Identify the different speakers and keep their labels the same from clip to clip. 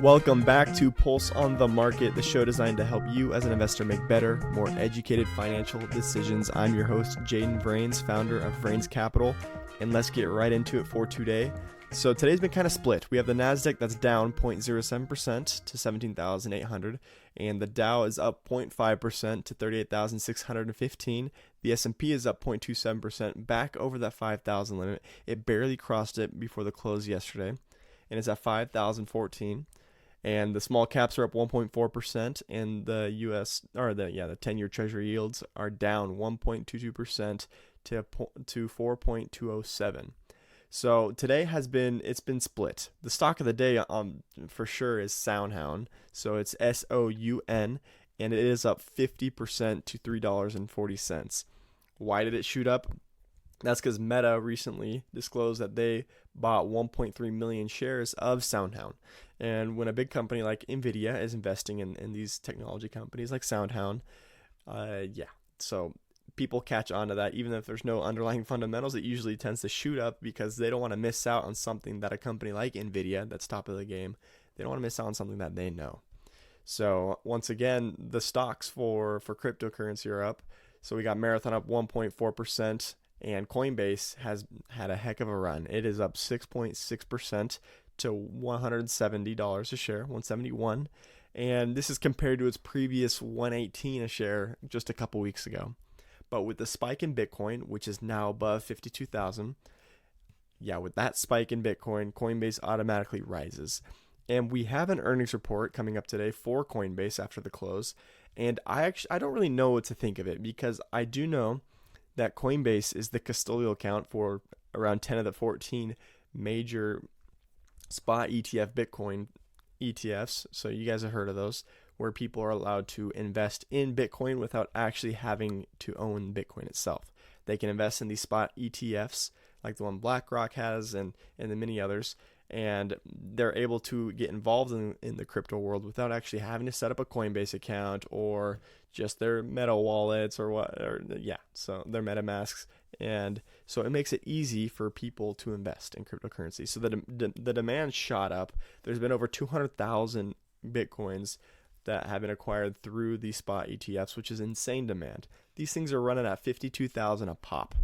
Speaker 1: Welcome back to Pulse on the Market, the show designed to help you as an investor make better, more educated financial decisions. I'm your host, Jaden Vrains, founder of Vrains Capital, and let's get right into it for today. So today's been kind of split. We have the NASDAQ that's down 0.07% to 17,800, and the Dow is up 0.5% to 38,615. The S&P is up 0.27% back over that 5,000 limit. It barely crossed it before the close yesterday, and it's at 5,014. And the small caps are up 1.4%, and the the 10-year Treasury yields are down 1.22% to 4.207. So today it's been split. The stock of the day for sure is SoundHound. So it's SOUN, and it is up 50% to $3.40. Why did it shoot up? That's because Meta recently disclosed that they bought 1.3 million shares of SoundHound. And when a big company like NVDA is investing in these technology companies like SoundHound, so people catch on to that. Even if there's no underlying fundamentals, it usually tends to shoot up because they don't want to miss out on something that a company like NVIDIA, that's top of the game, they don't want to miss out on something that they know. So once again, the stocks for cryptocurrency are up. So we got Marathon up 1.4%. And Coinbase has had a heck of a run. It is up 6.6% to $170 a share, 171. And this is compared to its previous 118 a share just a couple weeks ago. But with the spike in Bitcoin, which is now above 52,000, with that spike in Bitcoin, Coinbase automatically rises. And we have an earnings report coming up today for Coinbase after the close. And I don't really know what to think of it, because I do know that Coinbase is the custodial account for around 10 of the 14 major spot ETF Bitcoin ETFs. So you guys have heard of those, where people are allowed to invest in Bitcoin without actually having to own Bitcoin itself. They can invest in these spot ETFs like the one BlackRock has and the many others, and they're able to get involved in the crypto world without actually having to set up a Coinbase account or just their Meta wallets so their MetaMasks. And so it makes it easy for people to invest in cryptocurrency. So the demand shot up. There's been over 200,000 Bitcoins that have been acquired through these spot ETFs, which is insane demand. These things are running at 52,000 a pop.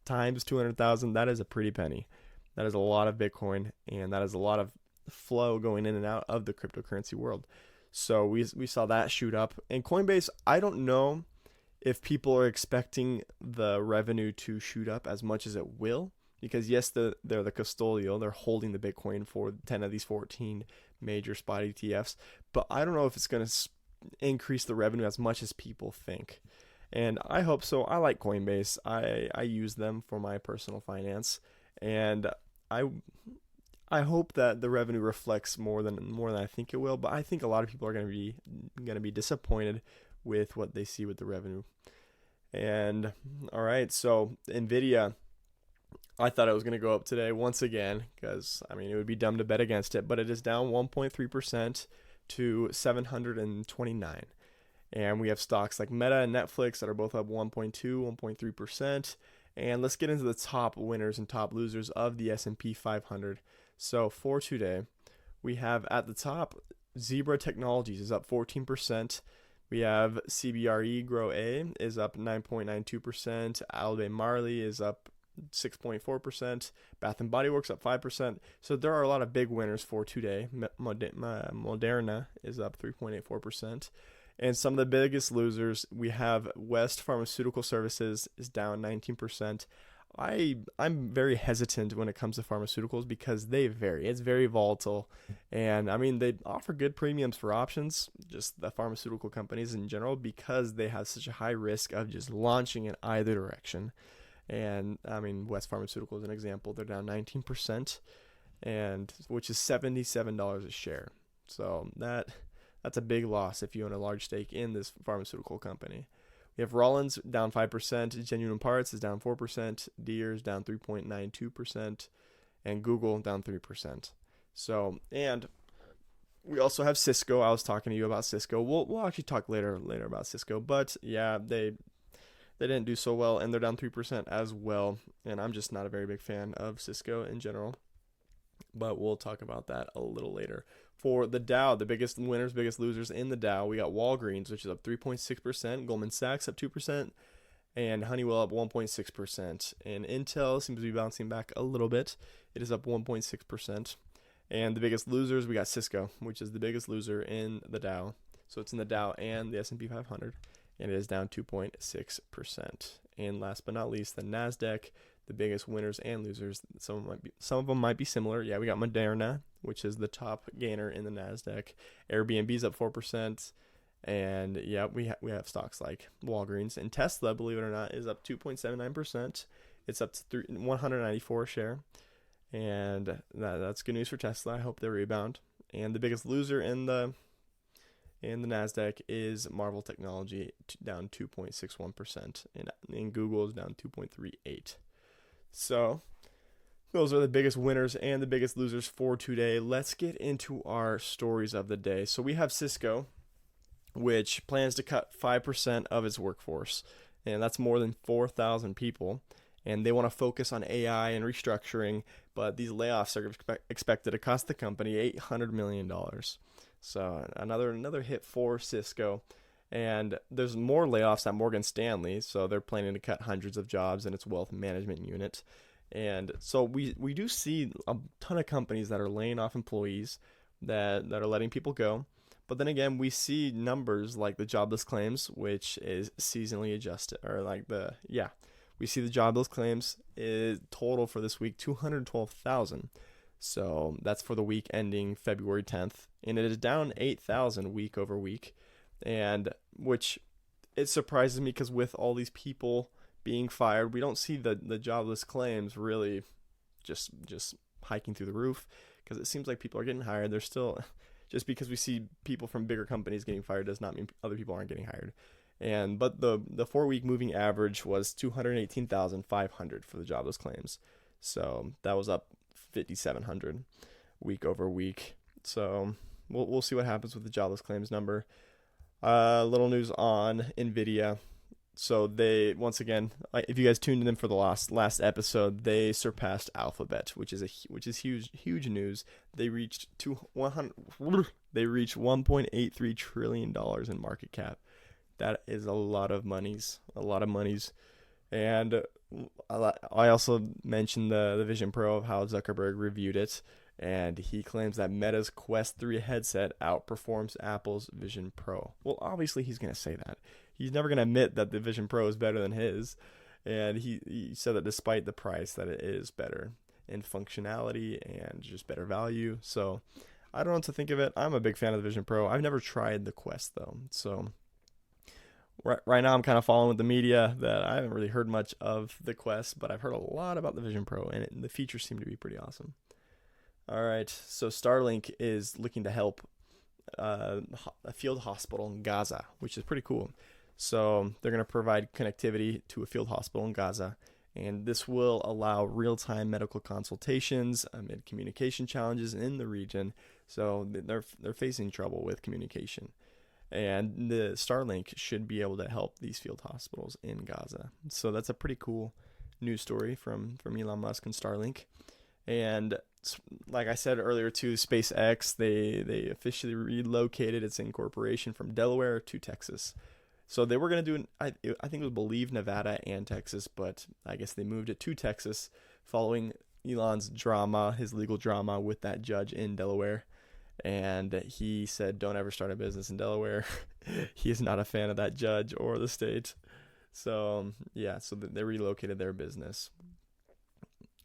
Speaker 1: Times 200,000, that is a pretty penny. That is a lot of Bitcoin, and that is a lot of flow going in and out of the cryptocurrency world. So we saw that shoot up. And Coinbase, I don't know if people are expecting the revenue to shoot up as much as it will, because yes, they're the custodial. They're holding the Bitcoin for 10 of these 14 major spot ETFs. But I don't know if it's going to increase the revenue as much as people think. And I hope so. I like Coinbase. I use them for my personal finance. And I hope that the revenue reflects more than I think it will, but I think a lot of people are going to be disappointed with what they see with the revenue. And all right, so Nvidia, I thought it was going to go up today once again, because it would be dumb to bet against it, but it is down 1.3% to 729. And we have stocks like Meta and Netflix that are both up 1.3%. And let's get into the top winners and top losers of the S&P 500. So for today, we have at the top, Zebra Technologies is up 14%. We have CBRE Grow A is up 9.92%. Albemarle is up 6.4%. Bath & Body Works up 5%. So there are a lot of big winners for today. Moderna is up 3.84%. And some of the biggest losers, we have West Pharmaceutical Services is down 19%. I'm very hesitant when it comes to pharmaceuticals because they vary. It's very volatile. And they offer good premiums for options, just the pharmaceutical companies in general, because they have such a high risk of just launching in either direction. And West Pharmaceutical is an example. They're down 19%, and which is $77 a share. So that's a big loss if you own a large stake in this pharmaceutical company. We have Rollins down 5%, Genuine Parts is down 4%, Deere's down 3.92%, and Google down 3%. So, and we also have Cisco. I was talking to you about Cisco. We'll actually talk later about Cisco, but yeah, they didn't do so well, and they're down 3% as well. And I'm just not a very big fan of Cisco in general. but we'll talk about that a little later. For the Dow, the biggest winners, biggest losers in the Dow, we got Walgreens, which is up 3.6%, Goldman Sachs up 2%, and Honeywell up 1.6%. And Intel seems to be bouncing back a little bit. It is up 1.6%. And the biggest losers, we got Cisco, which is the biggest loser in the Dow. So it's in the Dow and the S&P 500, and it is down 2.6%. And last but not least, the Nasdaq, the biggest winners and losers. Some of them might be similar. Yeah, we got Moderna, which is the top gainer in the Nasdaq. Airbnb's up 4%. And yeah, we have stocks like Walgreens, and Tesla, believe it or not, is up 2.79%. It's up to 194 a share, and that's good news for Tesla. I hope they rebound. And the biggest loser in the Nasdaq is Marvel Technology, down 2.61%, and Google is down 2.38. So those are the biggest winners and the biggest losers for today. Let's get into our stories of the day. So we have Cisco, which plans to cut 5% of its workforce, and that's more than 4,000 people. And they want to focus on AI and restructuring, but these layoffs are expected to cost the company $800 million. So another hit for Cisco. And there's more layoffs at Morgan Stanley, so they're planning to cut hundreds of jobs in its wealth management unit. And so we do see a ton of companies that are laying off employees, that are letting people go. But then again, we see numbers like the jobless claims, which is seasonally adjusted, we see the jobless claims is total for this week 212,000. So that's for the week ending February 10th, and it is down 8,000 week over week, and which it surprises me because with all these people being fired, we don't see the jobless claims really just hiking through the roof, because it seems like people are getting hired. They're still, just because we see people from bigger companies getting fired does not mean other people aren't getting hired. But the 4-week moving average was 218,500 for the jobless claims. So that was up 5,700 week over week. So we'll see what happens with the jobless claims number. Little news on NVDA. So they, once again, if you guys tuned in for the last episode, they surpassed Alphabet, which is huge news. They reached $1.83 trillion in market cap. That is a lot of monies. And I also mentioned the Vision Pro, of how Zuckerberg reviewed it, and he claims that Meta's Quest 3 headset outperforms Apple's Vision Pro. Well, obviously he's going to say that. He's never going to admit that the Vision Pro is better than his. And he said that despite the price, that it is better in functionality and just better value. So I don't know what to think of it. I'm a big fan of the Vision Pro. I've never tried the Quest though. So right now I'm kind of following with the media that I haven't really heard much of the Quest, but I've heard a lot about the Vision Pro, and the features seem to be pretty awesome. All right, so Starlink is looking to help a field hospital in Gaza, which is pretty cool. So they're going to provide connectivity to a field hospital in Gaza, and this will allow real-time medical consultations amid communication challenges in the region. So they're facing trouble with communication, and the Starlink should be able to help these field hospitals in Gaza. So that's a pretty cool news story from Elon Musk and Starlink. And like I said earlier too, SpaceX, they officially relocated its incorporation from Delaware to Texas. So they were going to do, I think it was Believe, Nevada, and Texas, but I guess they moved it to Texas following Elon's drama, his legal drama with that judge in Delaware. And he said, don't ever start a business in Delaware. He is not a fan of that judge or the state. So so they relocated their business.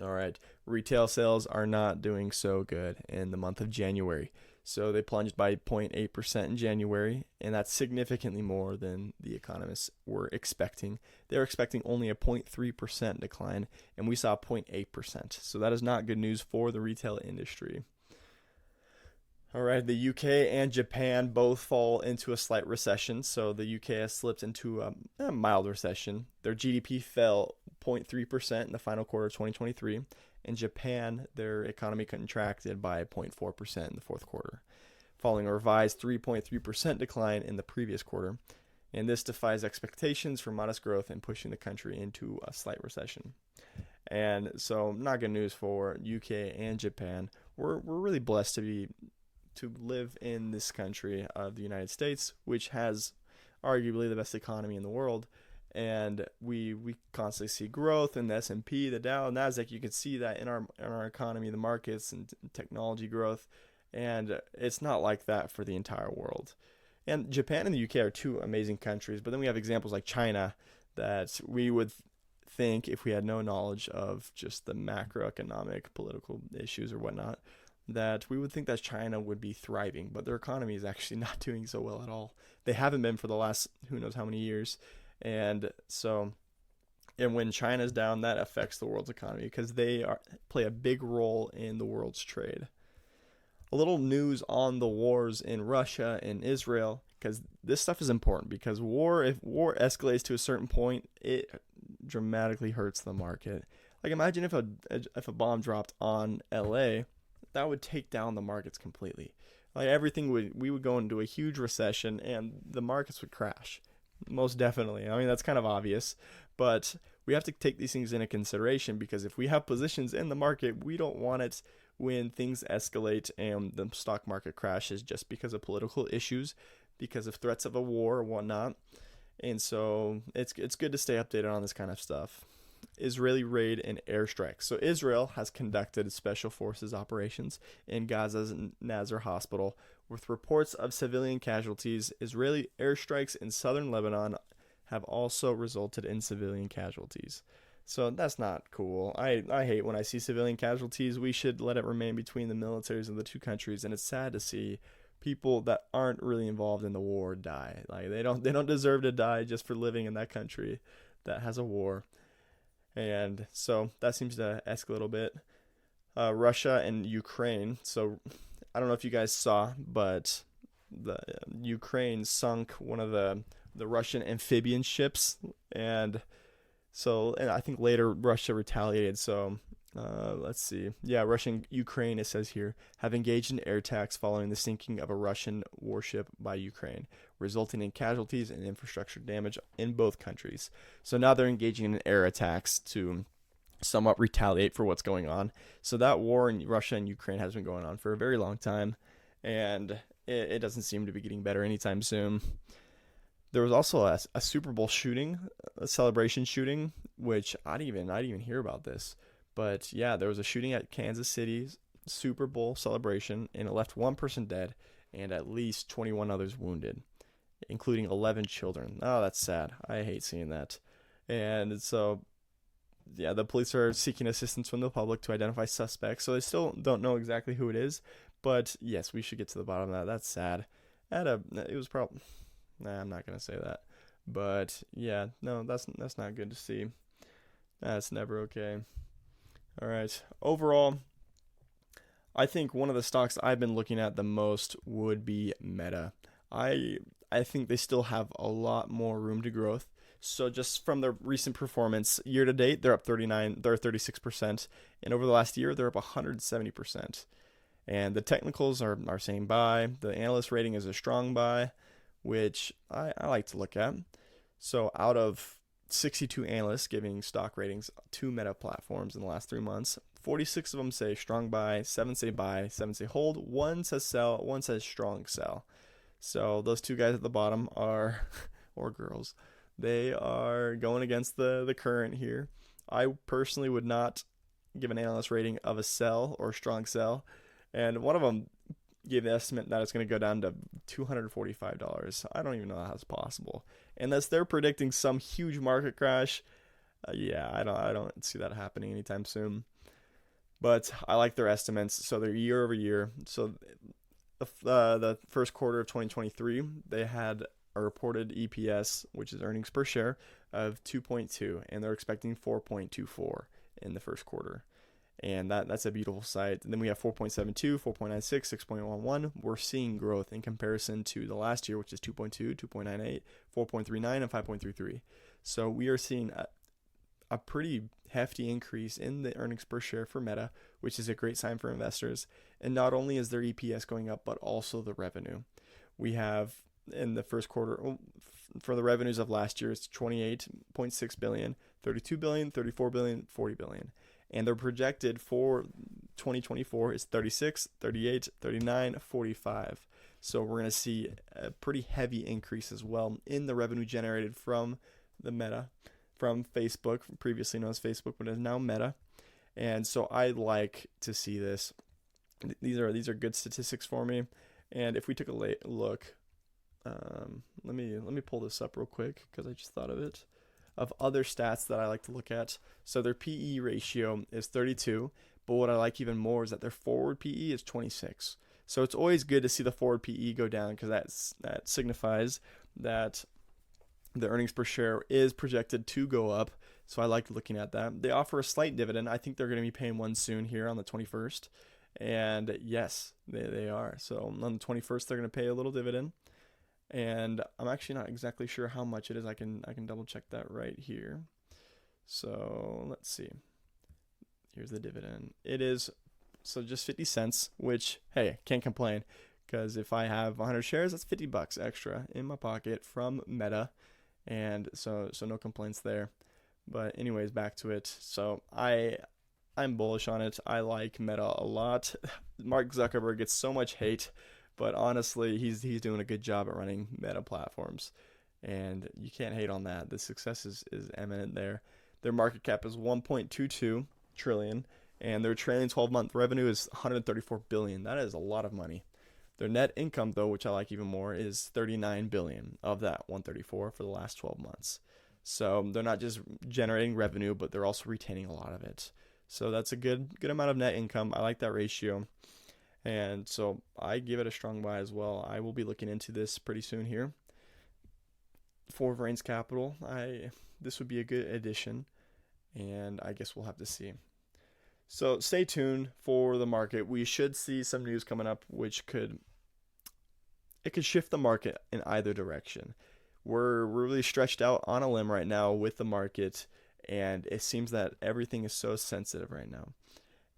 Speaker 1: All right, retail sales are not doing so good in the month of January. So they plunged by 0.8% in January, and that's significantly more than the economists were expecting. They were expecting only a 0.3% decline, and we saw 0.8%. So that is not good news for the retail industry. All right, the UK and Japan both fall into a slight recession. So the UK has slipped into a mild recession. Their GDP fell 0.3% in the final quarter of 2023. In Japan, their economy contracted by 0.4% in the fourth quarter, following a revised 3.3% decline in the previous quarter. And this defies expectations for modest growth and pushing the country into a slight recession. And so not good news for UK and Japan. we're really blessed to live in this country of the United States, which has arguably the best economy in the world. And we constantly see growth in the S&P, the Dow, Nasdaq. You can see that in our economy, the markets and technology growth, and it's not like that for the entire world. And Japan and the UK are two amazing countries, but then we have examples like China that we would think, if we had no knowledge of just the macroeconomic political issues or whatnot, that we would think that China would be thriving, but their economy is actually not doing so well at all. They haven't been for the last who knows how many years. And so, and when China's down, that affects the world's economy because play a big role in the world's trade. A little news on the wars in Russia and Israel, because this stuff is important, because if war escalates to a certain point, it dramatically hurts the market. Like, imagine if a bomb dropped on LA, that would take down the markets completely. Like, we would go into a huge recession and the markets would crash. Most definitely. I mean, that's kind of obvious, but we have to take these things into consideration, because if we have positions in the market, we don't want it when things escalate and the stock market crashes just because of political issues, because of threats of a war or whatnot. And so it's good to stay updated on this kind of stuff. Israeli raid and airstrikes. So Israel has conducted special forces operations in Gaza's Nasser hospital with reports of civilian casualties. Israeli airstrikes in southern Lebanon have also resulted in civilian casualties. So that's not cool. I hate when I see civilian casualties. We should let it remain between the militaries of the two countries, and it's sad to see people that aren't really involved in the war die. Like, they don't deserve to die just for living in that country that has a war. And so that seems to escalate a little bit. Russia and Ukraine. So I don't know if you guys saw, but the Ukraine sunk one of the Russian amphibian ships, and I think later Russia retaliated. So let's see. Yeah, Russia and Ukraine, it says here, have engaged in air attacks following the sinking of a Russian warship by Ukraine, resulting in casualties and infrastructure damage in both countries. So now they're engaging in air attacks to somewhat retaliate for what's going on. So that war in Russia and Ukraine has been going on for a very long time, and it doesn't seem to be getting better anytime soon. There was also a Super Bowl shooting, a celebration shooting, which I didn't even hear about this. But yeah, there was a shooting at Kansas City's Super Bowl celebration, and it left one person dead and at least 21 others wounded, including 11 children. Oh, that's sad. I hate seeing that. And so, yeah, the police are seeking assistance from the public to identify suspects. So they still don't know exactly who it is. But yes, we should get to the bottom of that. That's sad. It was probably... Nah, I'm not going to say that. But yeah, no, that's not good to see. That's never okay. All right. Overall, I think one of the stocks I've been looking at the most would be Meta. I think they still have a lot more room to growth. So just from their recent performance, year to date, they're up 36%, and over the last year, they're up 170%. And the technicals are saying buy. The analyst rating is a strong buy, which I like to look at. So out of 62 analysts giving stock ratings to Meta platforms in the last 3 months, 46 of them say strong buy, 7 say buy, 7 say hold, 1 says sell, 1 says strong sell. So those two guys at the bottom are, or girls, they are going against the current here. I personally would not give an analyst rating of a sell or strong sell. And one of them gave the estimate that it's going to go down to $245. I don't even know how that's possible. Unless they're predicting some huge market crash, yeah, I don't see that happening anytime soon. But I like their estimates. So they're year over year. So the first quarter of 2023, they had a reported EPS, which is earnings per share, of 2.2, and they're expecting 4.24 in the first quarter. And that's a beautiful sight. And then we have 4.72, 4.96, 6.11. We're seeing growth in comparison to the last year, which is 2.2, 2.98, 4.39, and 5.33. So we are seeing a pretty hefty increase in the earnings per share for Meta, which is a great sign for investors. And not only is their EPS going up, but also the revenue. We have in the first quarter, for the revenues of last year, it's 28.6 billion, 32 billion, 34 billion, 40 billion. And they're projected for 2024 is 36, 38, 39, 45. So we're going to see a pretty heavy increase as well in the revenue generated from the Meta, from Facebook, previously known as Facebook, but is now Meta. And so I like to see this. These are good statistics for me. And if we took a look, let me pull this up real quick because I just thought of it. Of other stats that I like to look at. So their PE ratio is 32, but what I like even more is that their forward PE is 26. So it's always good to see the forward PE go down because that signifies that the earnings per share is projected to go up. So I like looking at that. They offer a slight dividend. I think they're going to be paying one soon here on the 21st. And yes, they are. So on the 21st, they're going to pay a little dividend. And I'm actually not exactly sure how much it is. I can double check that right here. So let's see. Here's the dividend. It is just 50 cents, which, hey, can't complain, because if I have 100 shares, that's $50 extra in my pocket from Meta, and so no complaints there. But anyways, back to it. So I'm bullish on it. I like Meta a lot. Mark Zuckerberg gets so much hate, but honestly, he's doing a good job at running Meta platforms, and you can't hate on that. The success is eminent there. Their market cap is 1.22 trillion, and their trailing 12-month revenue is 134 billion. That is a lot of money. Their net income, though, which I like even more, is 39 billion of that 134 for the last 12 months. So they're not just generating revenue, but they're also retaining a lot of it. So that's a good amount of net income. I like that ratio. And so I give it a strong buy as well. I will be looking into this pretty soon here. For Vrains Capital, this would be a good addition, and I guess we'll have to see. So stay tuned for the market. We should see some news coming up, which could shift the market in either direction. We're really stretched out on a limb right now with the market, and it seems that everything is so sensitive right now.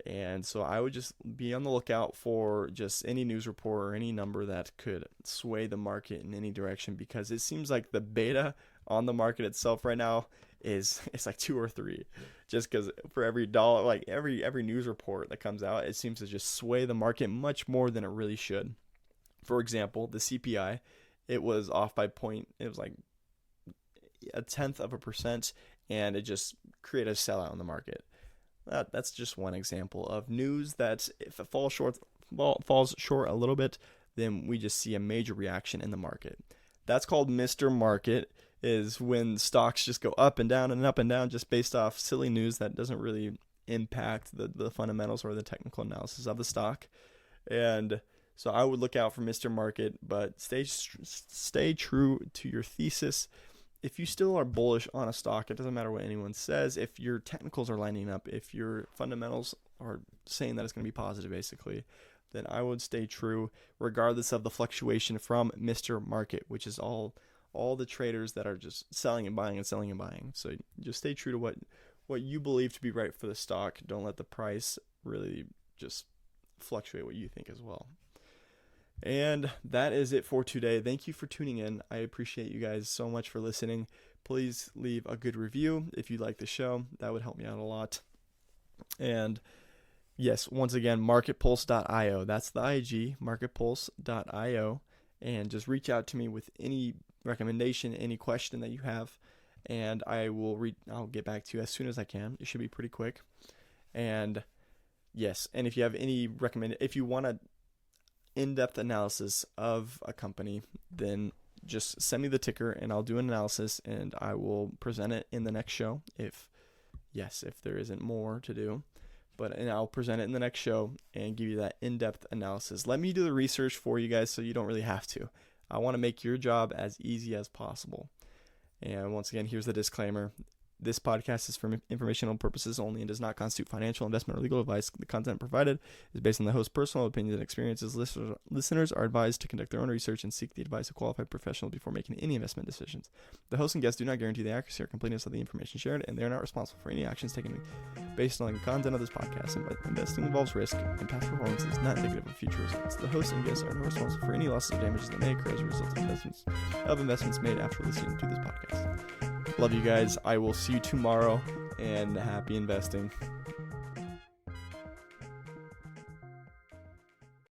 Speaker 1: And so I would just be on the lookout for just any news report or any number that could sway the market in any direction, because it seems like the beta on the market itself right now it's like 2 or 3, just because for every dollar, like every news report that comes out, it seems to just sway the market much more than it really should. For example, the CPI, it was off by it was like 0.1%, and it just created a sellout in the market. That's just one example of news that if it falls short a little bit, then we just see a major reaction in the market. That's called Mr. Market, is when stocks just go up and down and up and down just based off silly news that doesn't really impact the fundamentals or the technical analysis of the stock. And so I would look out for Mr. Market, but stay true to your thesis. If you still are bullish on a stock, it doesn't matter what anyone says. If your technicals are lining up, if your fundamentals are saying that it's going to be positive, basically, then I would stay true regardless of the fluctuation from Mr. Market, which is all the traders that are just selling and buying and selling and buying. So just stay true to what you believe to be right for the stock. Don't let the price really just fluctuate what you think as well. And that is it for today. Thank you for tuning in. I appreciate you guys so much for listening. Please leave a good review if you like the show. That would help me out a lot. And yes, once again, marketpulse.io. That's the IG, marketpulse.io. And just reach out to me with any recommendation, any question that you have, and I'll get back to you as soon as I can. It should be pretty quick. And yes, and if you have any if you want to in-depth analysis of a company, then just send me the ticker and I'll do an analysis and I will present it in the next show if there isn't more to do, and I'll present it in the next show and give you that in-depth analysis. Let me do the research for you guys so you don't really have to. I want to make your job as easy as possible. And once again, here's the disclaimer. This podcast is for informational purposes only and does not constitute financial, investment, or legal advice. The content provided is based on the host's personal opinions and experiences. Listeners are advised to conduct their own research and seek the advice of qualified professionals before making any investment decisions. The host and guests do not guarantee the accuracy or completeness of the information shared, and they are not responsible for any actions taken based on the content of this podcast. Investing involves risk, and past performance is not indicative of future results. The host and guests are not responsible for any losses or damages that may occur as a result of investments made after listening to this podcast. Love you guys. I will see you tomorrow, and happy investing.